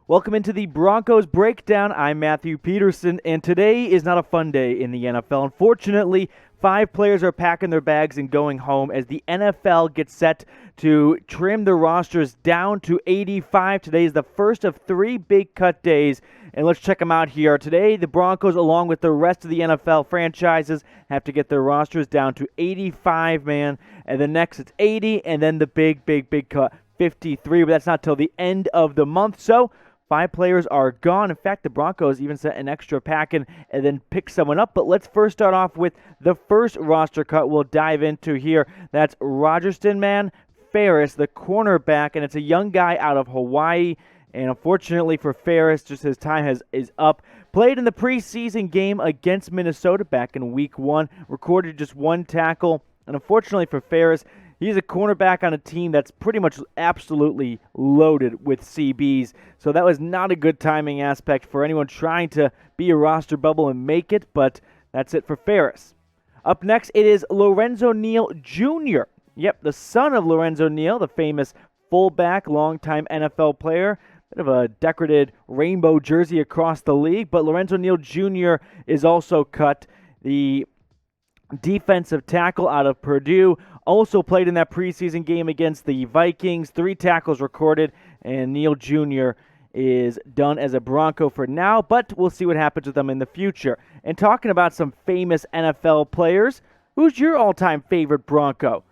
Welcome into the Broncos Breakdown. I'm Matthew Peterson, and today is not a fun day in the NFL. Unfortunately, 5 players are packing their bags and going home as the NFL gets set to trim the rosters down to 85. Today is the first of 3 big cut days, and let's check them out here. Today, the Broncos, along with the rest of the NFL franchises, have to get their rosters down to 85, man, and then next it's 80, and then the big cut, 53, but that's not till the end of the month, so 5 players are gone. In fact, the Broncos even sent an extra pack in and then picked someone up. But let's first start off with the first roster cut we'll dive into here. That's Rojersterman Farris, the cornerback, and it's a young guy out of Hawaii. And unfortunately for Farris, just his time is up. Played in the preseason game against Minnesota back in Week 1. Recorded just 1 tackle. And unfortunately for Farris, he's a cornerback on a team that's pretty much absolutely loaded with CBs. So that was not a good timing aspect for anyone trying to be a roster bubble and make it, but that's it for Farris. Up next, it is Lorenzo Neal Jr. Yep, the son of Lorenzo Neal, the famous fullback, longtime NFL player. Bit of a decorated rainbow jersey across the league, but Lorenzo Neal Jr. is also cut. The defensive tackle out of Purdue, also played in that preseason game against the Vikings. 3 tackles recorded, and Neal Jr. is done as a Bronco for now, but we'll see what happens with them in the future. And talking about some famous NFL players, who's your all-time favorite Bronco?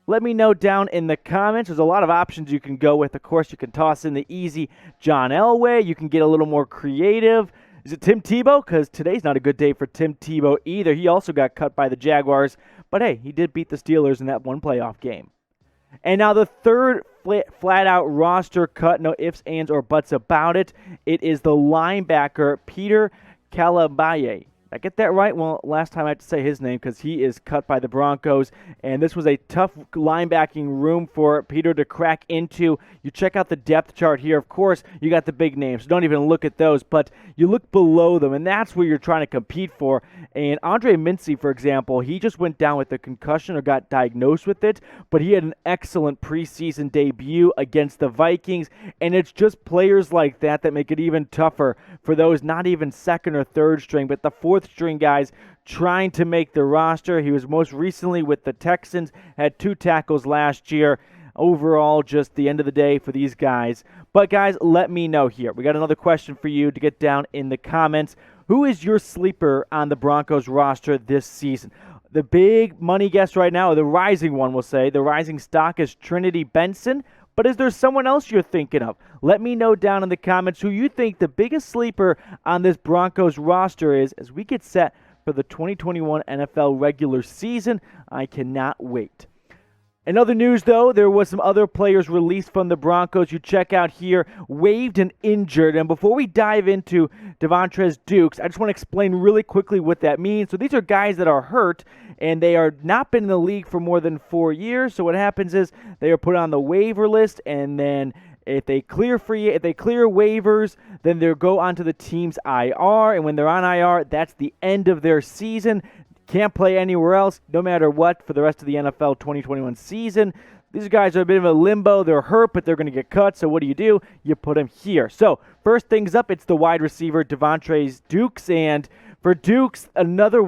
Let me know down in the comments. There's a lot of options you can go with. Of course, you can toss in the easy John Elway. You can get a little more creative. Is it Tim Tebow? Because today's not a good day for Tim Tebow either. He also got cut by the Jaguars. But hey, he did beat the Steelers in that one playoff game. And now the third flat-out roster cut, no ifs, ands, or buts about it. It is the linebacker, Peter Kalambayi. Did I get that right? Well, last time I had to say his name because he is cut by the Broncos. And this was a tough linebacking room for Peter to crack into. You check out the depth chart here. Of course, you got the big names. So don't even look at those. But you look below them, and that's where you're trying to compete for. And Andre Mincy, for example, he just went down with a concussion or got diagnosed with it. But he had an excellent preseason debut against the Vikings. And it's just players like that that make it even tougher for those not even second or third string, but the fourth string guys trying to make the roster. He was most recently with the Texans, had 2 tackles last year. Overall, just the end of the day for these guys. But guys, let me know here. We got another question for you to get down in the comments. Who is your sleeper on the Broncos roster this season? The big money guess right now, or the rising one, we'll say, the rising stock is Trinity Benson. But is there someone else you're thinking of? Let me know down in the comments who you think the biggest sleeper on this Broncos roster is as we get set for the 2021 NFL regular season. I cannot wait. In other news, though, there was some other players released from the Broncos. You check out here, waived and injured. And before we dive into DeVontres Dukes, I just want to explain really quickly what that means. So these are guys that are hurt, and they are not been in the league for more than 4 years. So what happens is they are put on the waiver list, and then if they clear waivers, then they'll go onto the team's IR. And when they're on IR, that's the end of their season. Can't play anywhere else, no matter what, for the rest of the NFL 2021 season. These guys are a bit of a limbo. They're hurt, but they're going to get cut. So what do? You put them here. So first things up, it's the wide receiver, DeVontres Dukes. And for Dukes, another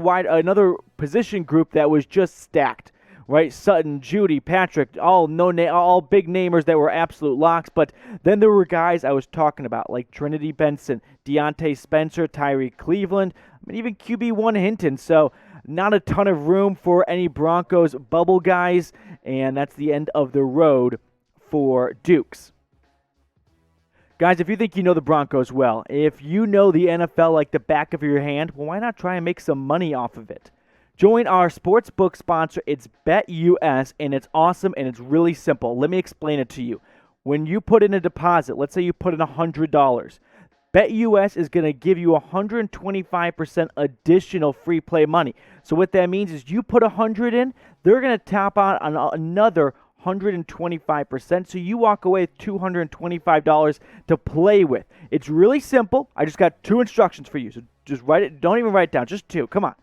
position group that was just stacked. Right, Sutton, Judy, Patrick, all big namers that were absolute locks. But then there were guys I was talking about, like Trinity Benson, Deontay Spencer, Tyree Cleveland, even QB1 Hinton. So not a ton of room for any Broncos bubble guys, and that's the end of the road for Dukes. Guys, if you think you know the Broncos well, if you know the NFL like the back of your hand, well, why not try and make some money off of it? Join our sportsbook sponsor. It's BetUS, and it's awesome, and it's really simple. Let me explain it to you. When you put in a deposit, let's say you put in $100, BetUS is going to give you 125% additional free play money. So what that means is you put $100 in, they're going to top out on another 125%. So you walk away with $225 to play with. It's really simple. I just got 2 instructions for you. So just write it. Don't even write it down. Just 2. Come on.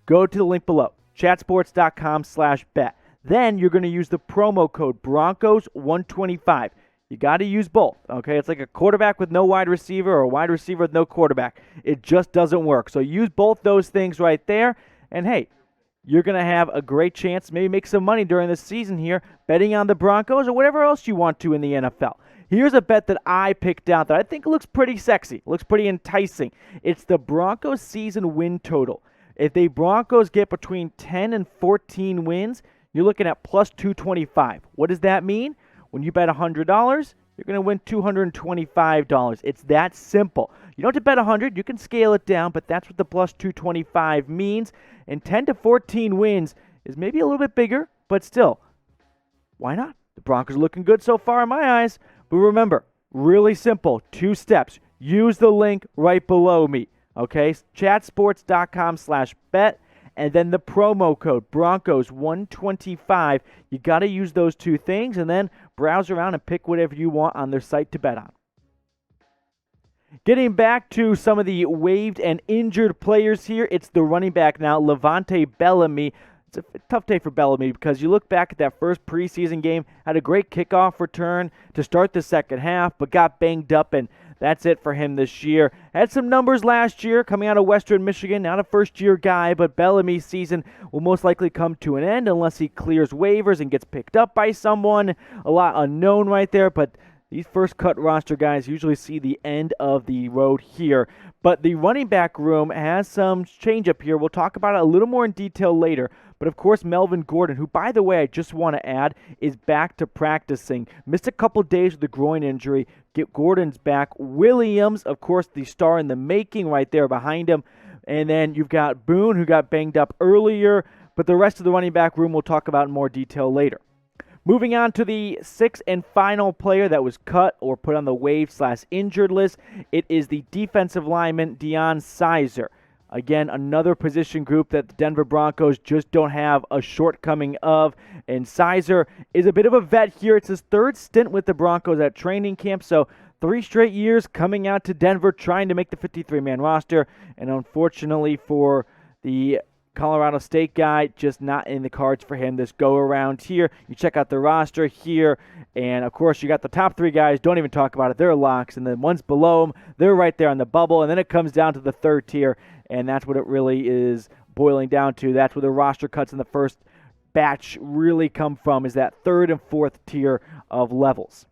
Go to the link below, chatsports.com/bet. Then you're going to use the promo code Broncos125. You got to use both, okay? It's like a quarterback with no wide receiver or a wide receiver with no quarterback. It just doesn't work. So use both those things right there, and hey, you're going to have a great chance, maybe make some money during the season here, betting on the Broncos or whatever else you want to in the NFL. Here's a bet that I picked out that I think looks pretty sexy, looks pretty enticing. It's the Broncos season win total. If the Broncos get between 10 and 14 wins, you're looking at plus 225. What does that mean? When you bet $100, you're going to win $225. It's that simple. You don't have to bet 100. You can scale it down, but that's what the plus 225 means. And 10 to 14 wins is maybe a little bit bigger, but still, why not? The Broncos are looking good so far in my eyes. But remember, really simple, 2 steps. Use the link right below me, okay? chatsports.com/bet, and then the promo code Broncos125. You got to use those 2 things, and then browse around and pick whatever you want on their site to bet on. Getting back to some of the waived and injured players here, it's the running back now, LeVante Bellamy. It's a tough day for Bellamy because you look back at that first preseason game, had a great kickoff return to start the second half, but got banged up, and that's it for him this year. Had some numbers last year coming out of Western Michigan, not a first-year guy, but Bellamy's season will most likely come to an end unless he clears waivers and gets picked up by someone. A lot unknown right there, but these first-cut roster guys usually see the end of the road here. But the running back room has some change-up here. We'll talk about it a little more in detail later. But, of course, Melvin Gordon, who, by the way, I just want to add, is back to practicing. Missed a couple days with the groin injury. Gordon's back. Williams, of course, the star in the making right there behind him. And then you've got Boone, who got banged up earlier. But the rest of the running back room we'll talk about in more detail later. Moving on to the 6th and final player that was cut or put on the waived/injured list, it is the defensive lineman Deyon Sizer. Again, another position group that the Denver Broncos just don't have a shortcoming of. And Sizer is a bit of a vet here. It's his 3rd stint with the Broncos at training camp. So 3 straight years coming out to Denver trying to make the 53-man roster. And unfortunately for the Colorado State guy, just not in the cards for him this go-around here. You check out the roster here, and of course you got the top 3 guys, don't even talk about it, they're locks, and the ones below them, they're right there on the bubble, and then it comes down to the 3rd tier, and that's what it really is boiling down to. That's where the roster cuts in the first batch really come from, is that 3rd and 4th tier of levels.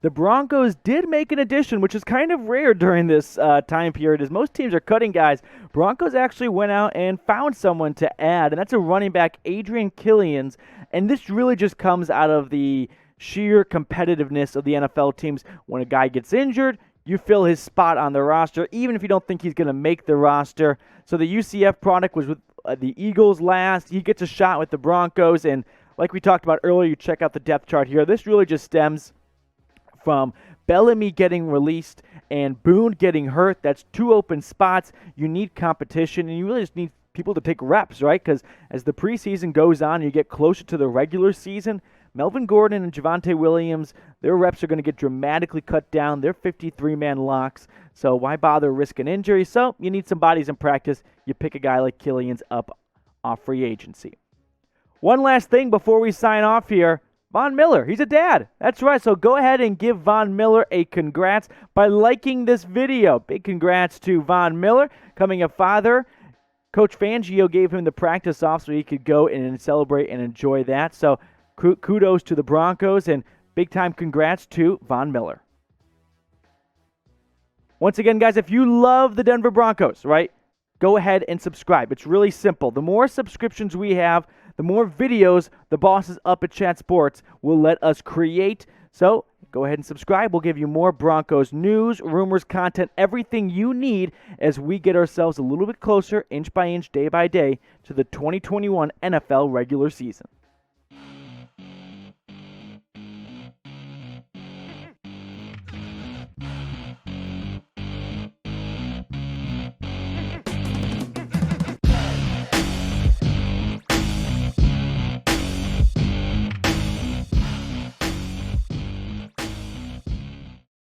The Broncos did make an addition, which is kind of rare during this time period, as most teams are cutting guys. Broncos actually went out and found someone to add, and that's a running back, Adrian Killins. And this really just comes out of the sheer competitiveness of the NFL teams. When a guy gets injured, you fill his spot on the roster, even if you don't think he's going to make the roster. So the UCF product was with the Eagles last. He gets a shot with the Broncos, and like we talked about earlier, you check out the depth chart here. This really just stems from Bellamy getting released and Boone getting hurt. That's 2 open spots. You need competition, and you really just need people to take reps, right? Because as the preseason goes on, you get closer to the regular season, Melvin Gordon and Javonte Williams, their reps are going to get dramatically cut down. They're 53-man locks, so why bother risking injury? So you need some bodies in practice. You pick a guy like Killins up off free agency. One last thing before we sign off here. Von Miller, he's a dad. That's right, so go ahead and give Von Miller a congrats by liking this video. Big congrats to Von Miller, becoming a father. Coach Fangio gave him the practice off so he could go and celebrate and enjoy that. So kudos to the Broncos, and big-time congrats to Von Miller. Once again, guys, if you love the Denver Broncos, right, go ahead and subscribe. It's really simple. The more subscriptions we have, the more videos the bosses up at Chat Sports will let us create. So go ahead and subscribe. We'll give you more Broncos news, rumors, content, everything you need as we get ourselves a little bit closer, inch by inch, day by day, to the 2021 NFL regular season.